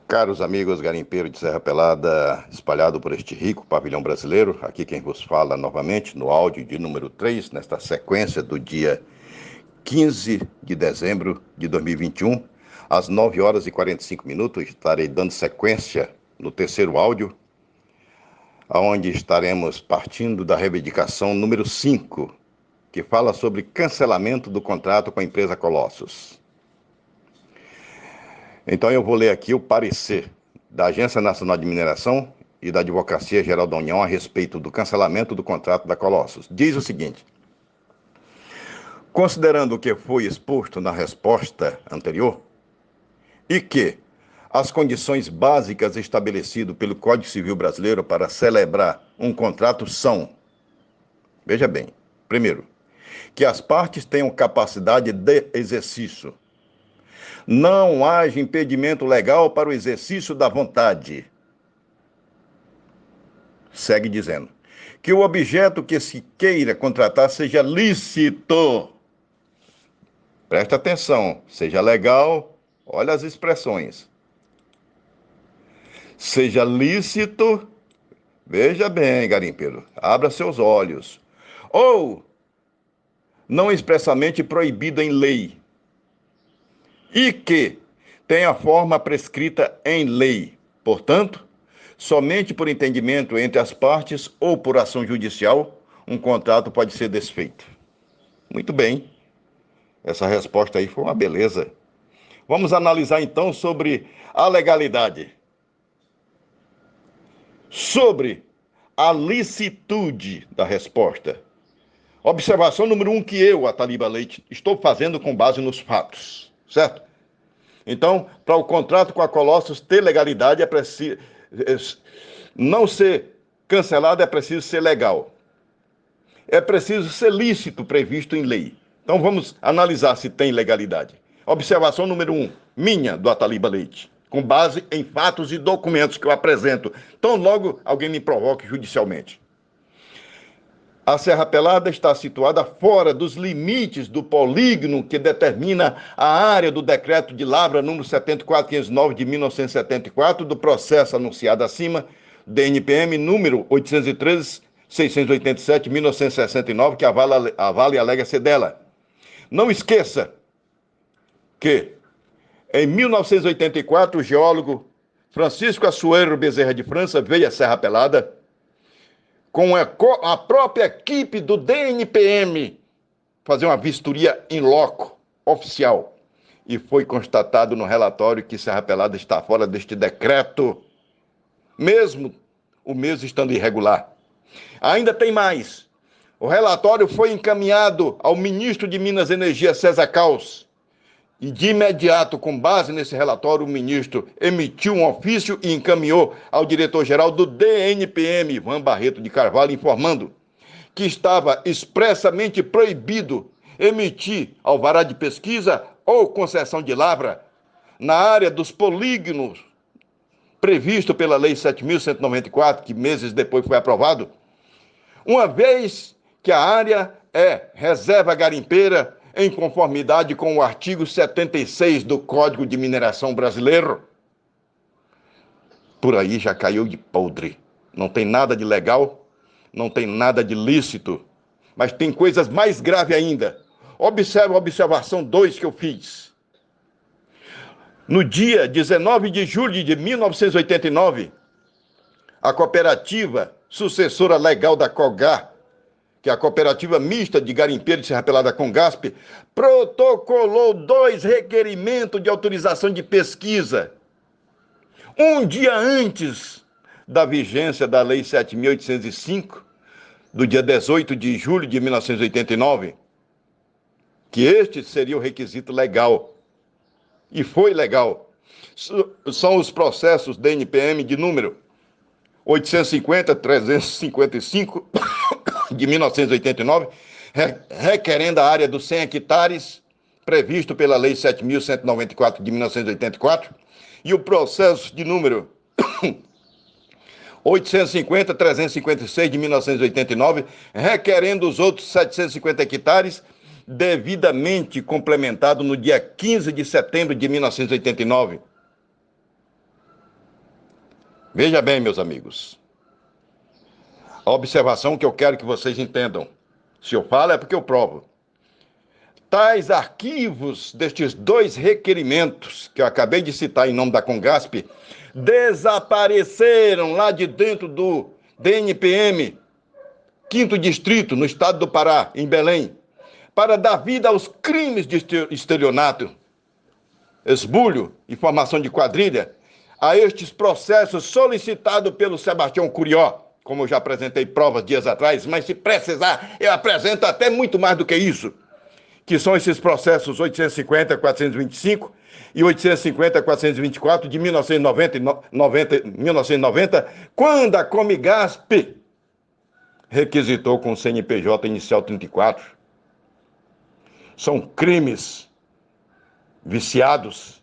Caros amigos garimpeiros de Serra Pelada, espalhado por este rico pavilhão brasileiro, aqui quem vos fala novamente no áudio de número 3, nesta sequência do dia 15 de dezembro de 2021, às 9 horas e 45 minutos, estarei dando sequência no terceiro áudio, onde estaremos partindo da reivindicação número 5, que fala sobre cancelamento do contrato com a empresa Colossus. Então eu vou ler aqui o parecer da Agência Nacional de Mineração e da Advocacia Geral da União a respeito do cancelamento do contrato da Colossus. Diz o seguinte: considerando o que foi exposto na resposta anterior e que as condições básicas estabelecidas pelo Código Civil Brasileiro para celebrar um contrato são, veja bem, primeiro, que as partes tenham capacidade de exercício. Não haja impedimento legal para o exercício da vontade. Segue dizendo que o objeto que se queira contratar seja lícito. Presta atenção, seja legal, olha as expressões. Seja lícito, veja bem, garimpeiro, abra seus olhos. Ou não expressamente proibido em lei. E que tenha forma prescrita em lei. Portanto, somente por entendimento entre as partes ou por ação judicial, um contrato pode ser desfeito. Muito bem. Essa resposta aí foi uma beleza. Vamos analisar então sobre a legalidade. Sobre a licitude da resposta. Observação número 1 que eu, Ataliba Leite, estou fazendo com base nos fatos. Certo? Então, para o contrato com a Colossus ter legalidade, é preciso não ser cancelado, é preciso ser legal. É preciso ser lícito previsto em lei. Então, vamos analisar se tem legalidade. Observação número 1, minha, do Ataliba Leite, com base em fatos e documentos que eu apresento, tão logo alguém me provoque judicialmente. A Serra Pelada está situada fora dos limites do polígono que determina a área do decreto de Lavra número 74509 de 1974, do processo anunciado acima, DNPM número 813-687 de 1969, que avala e alega ser dela. Não esqueça que, em 1984, o geólogo Francisco Assuero Bezerra de França veio à Serra Pelada com a própria equipe do DNPM, fazer uma vistoria in loco, oficial. E foi constatado no relatório que Serra Pelada está fora deste decreto, mesmo o mesmo estando irregular. Ainda tem mais. O relatório foi encaminhado ao ministro de Minas e Energia, César Caos, e de imediato, com base nesse relatório, o ministro emitiu um ofício e encaminhou ao diretor-geral do DNPM, Ivan Barreto de Carvalho, informando que estava expressamente proibido emitir alvará de pesquisa ou concessão de lavra na área dos polígonos previsto pela Lei 7.194, que meses depois foi aprovado, uma vez que a área é reserva garimpeira em conformidade com o artigo 76 do Código de Mineração Brasileiro. Por aí já caiu de podre. Não tem nada de legal, não tem nada de lícito, mas tem coisas mais graves ainda. Observe a observação 2 que eu fiz. No dia 19 de julho de 1989, a cooperativa sucessora legal da COGAR, que é a Cooperativa Mista de Garimpeiro de Serra Pelada Congasp, protocolou 2 requerimentos de autorização de pesquisa, um dia antes da vigência da Lei 7.805, do dia 18 de julho de 1989, que este seria o requisito legal. E foi legal. São os processos DNPM de número 850-355 de 1989, requerendo a área dos 100 hectares, previsto pela Lei 7.194 de 1984, e o processo de número 850-356 de 1989, requerendo os outros 750 hectares, devidamente complementado no dia 15 de setembro de 1989. Veja bem, meus amigos, a observação que eu quero que vocês entendam. Se eu falo é porque eu provo. Tais arquivos destes dois requerimentos que eu acabei de citar em nome da Congasp desapareceram lá de dentro do DNPM, 5º Distrito, no estado do Pará, em Belém, para dar vida aos crimes de estelionato, esbulho e formação de quadrilha, a estes processos solicitados pelo Sebastião Curió, como eu já apresentei provas dias atrás, mas se precisar, eu apresento até muito mais do que isso, que são esses processos 850-425 e 850-424 de 1990, quando a Comigasp requisitou com o CNPJ inicial 34. São crimes viciados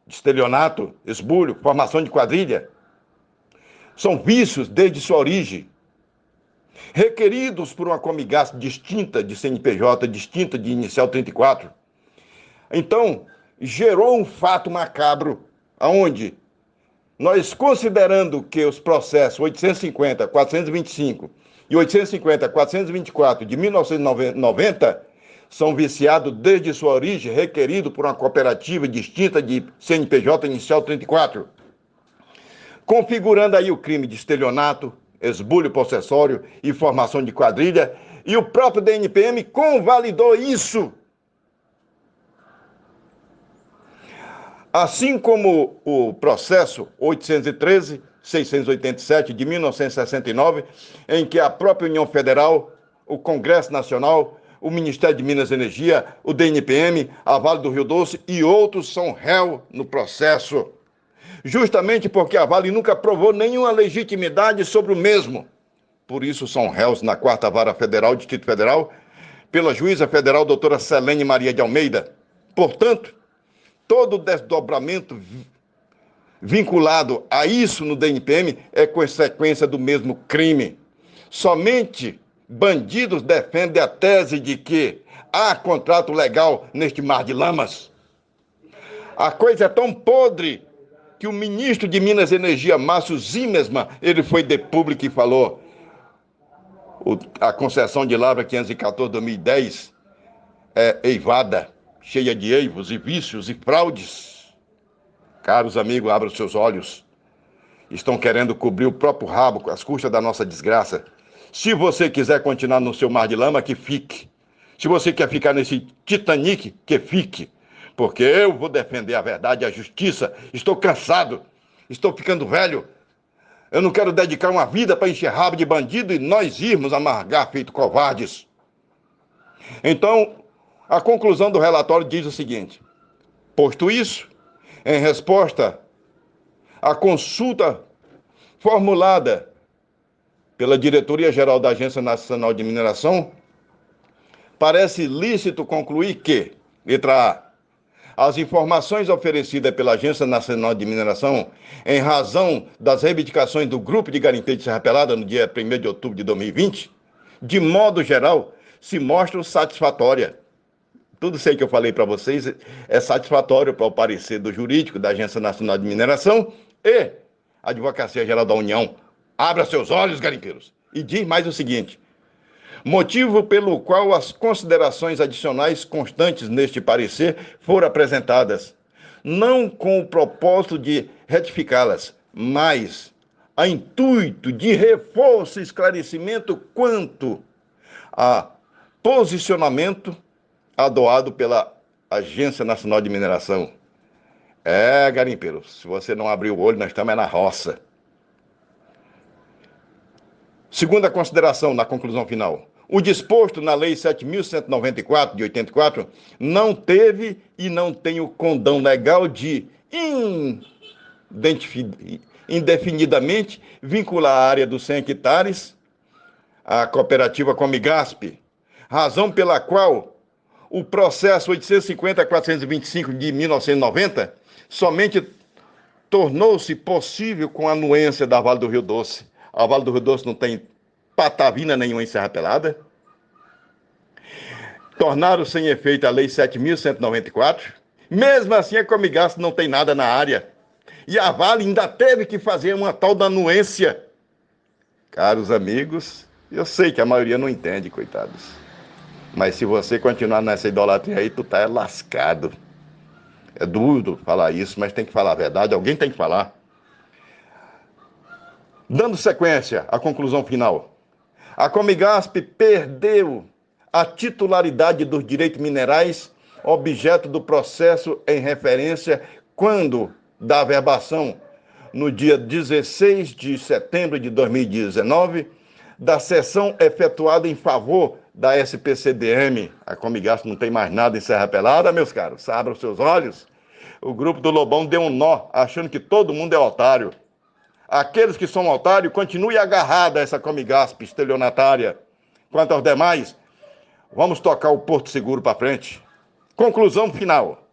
de estelionato, esbulho, formação de quadrilha. São vícios desde sua origem, requeridos por uma Comigasp distinta de CNPJ, distinta de inicial 34. Então, gerou um fato macabro, onde nós, considerando que os processos 850, 425 e 850, 424 de 1990 são viciados desde sua origem, requerido por uma cooperativa distinta de CNPJ inicial 34, configurando aí o crime de estelionato, esbulho possessório e formação de quadrilha, e o próprio DNPM convalidou isso. Assim como o processo 813-687 de 1969, em que a própria União Federal, o Congresso Nacional, o Ministério de Minas e Energia, o DNPM, a Vale do Rio Doce e outros são réus no processo. Justamente porque a Vale nunca provou nenhuma legitimidade sobre o mesmo. Por isso são réus na 4ª Vara Federal, Distrito Federal, pela juíza federal doutora Selene Maria de Almeida. Portanto, todo desdobramento vinculado a isso no DNPM é consequência do mesmo crime. Somente bandidos defendem a tese de que há contrato legal neste mar de lamas. A coisa é tão podre que o ministro de Minas e Energia, Márcio Zimmermann, ele foi de público e falou: a concessão de Lavra 514-2010 é eivada, cheia de eivos e vícios e fraudes. Caros amigos, abram seus olhos. Estão querendo cobrir o próprio rabo às custas da nossa desgraça. Se você quiser continuar no seu mar de lama, que fique. Se você quer ficar nesse Titanic, que fique. Porque eu vou defender a verdade e a justiça. Estou cansado. Estou ficando velho. Eu não quero dedicar uma vida para encher rabo de bandido e nós irmos amargar feito covardes. Então, a conclusão do relatório diz o seguinte: posto isso, em resposta à consulta formulada pela Diretoria-Geral da Agência Nacional de Mineração, parece lícito concluir que, letra A, as informações oferecidas pela Agência Nacional de Mineração, em razão das reivindicações do Grupo de Garimpeiro de Serra Pelada no dia 1º de outubro de 2020, de modo geral, se mostram satisfatórias. Tudo isso aí que eu falei para vocês é satisfatório para o parecer do jurídico da Agência Nacional de Mineração e a Advocacia Geral da União. Abra seus olhos, garimpeiros. E diz mais o seguinte: motivo pelo qual as considerações adicionais constantes neste parecer foram apresentadas, não com o propósito de retificá-las, mas a intuito de reforço e esclarecimento quanto a posicionamento adoado pela Agência Nacional de Mineração. Garimpeiro, se você não abrir o olho, nós estamos na roça. Segunda consideração na conclusão final: o disposto na Lei 7.194, de 84, não teve e não tem o condão legal de indefinidamente vincular a área dos 100 hectares à cooperativa Comigasp, razão pela qual o processo 850-425 de 1990 somente tornou-se possível com a anuência da Vale do Rio Doce. A Vale do Rio Doce não tem patavina nenhuma em Serra Pelada. Tornaram sem efeito a Lei 7.194. Mesmo assim, a Comigasp não tem nada na área. E a Vale ainda teve que fazer uma tal da anuência. Caros amigos, eu sei que a maioria não entende, coitados. Mas se você continuar nessa idolatria aí, tu tá lascado. É duro falar isso, mas tem que falar a verdade, alguém tem que falar. Dando sequência à conclusão final. A Comigasp perdeu a titularidade dos direitos minerais, objeto do processo em referência quando da averbação, no dia 16 de setembro de 2019, da sessão efetuada em favor da SPCDM. A Comigasp não tem mais nada em Serra Pelada, meus caros, abram seus olhos. O grupo do Lobão deu um nó, achando que todo mundo é otário. Aqueles que são otários, continue agarrado a essa Comigasp estelionatária. Quanto aos demais, vamos tocar o Porto Seguro para frente. Conclusão final.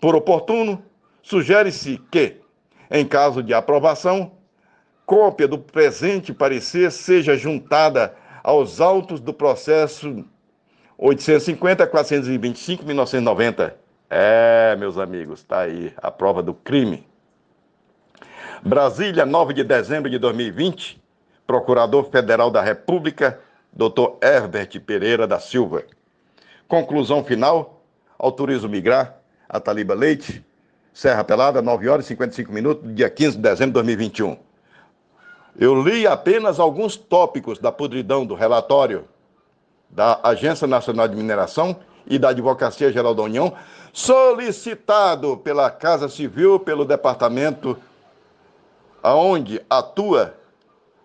Por oportuno, sugere-se que, em caso de aprovação, cópia do presente parecer seja juntada aos autos do processo 850-425-1990. Meus amigos, está aí a prova do crime. Brasília, 9 de dezembro de 2020, Procurador Federal da República, Dr. Herbert Pereira da Silva. Conclusão final, autorizo migrar a Taliba Leite, Serra Pelada, 9 horas e 55 minutos, dia 15 de dezembro de 2021. Eu li apenas alguns tópicos da podridão do relatório da Agência Nacional de Mineração e da Advocacia Geral da União, solicitado pela Casa Civil, pelo Departamento aonde atua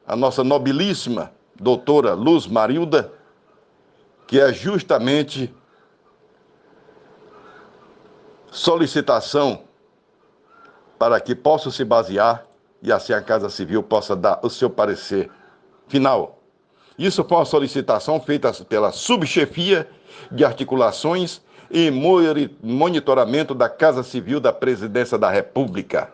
a nossa nobilíssima doutora Luz Marilda, que é justamente solicitação para que possa se basear e assim a Casa Civil possa dar o seu parecer final. Isso foi uma solicitação feita pela Subchefia de Articulações e Monitoramento da Casa Civil da Presidência da República.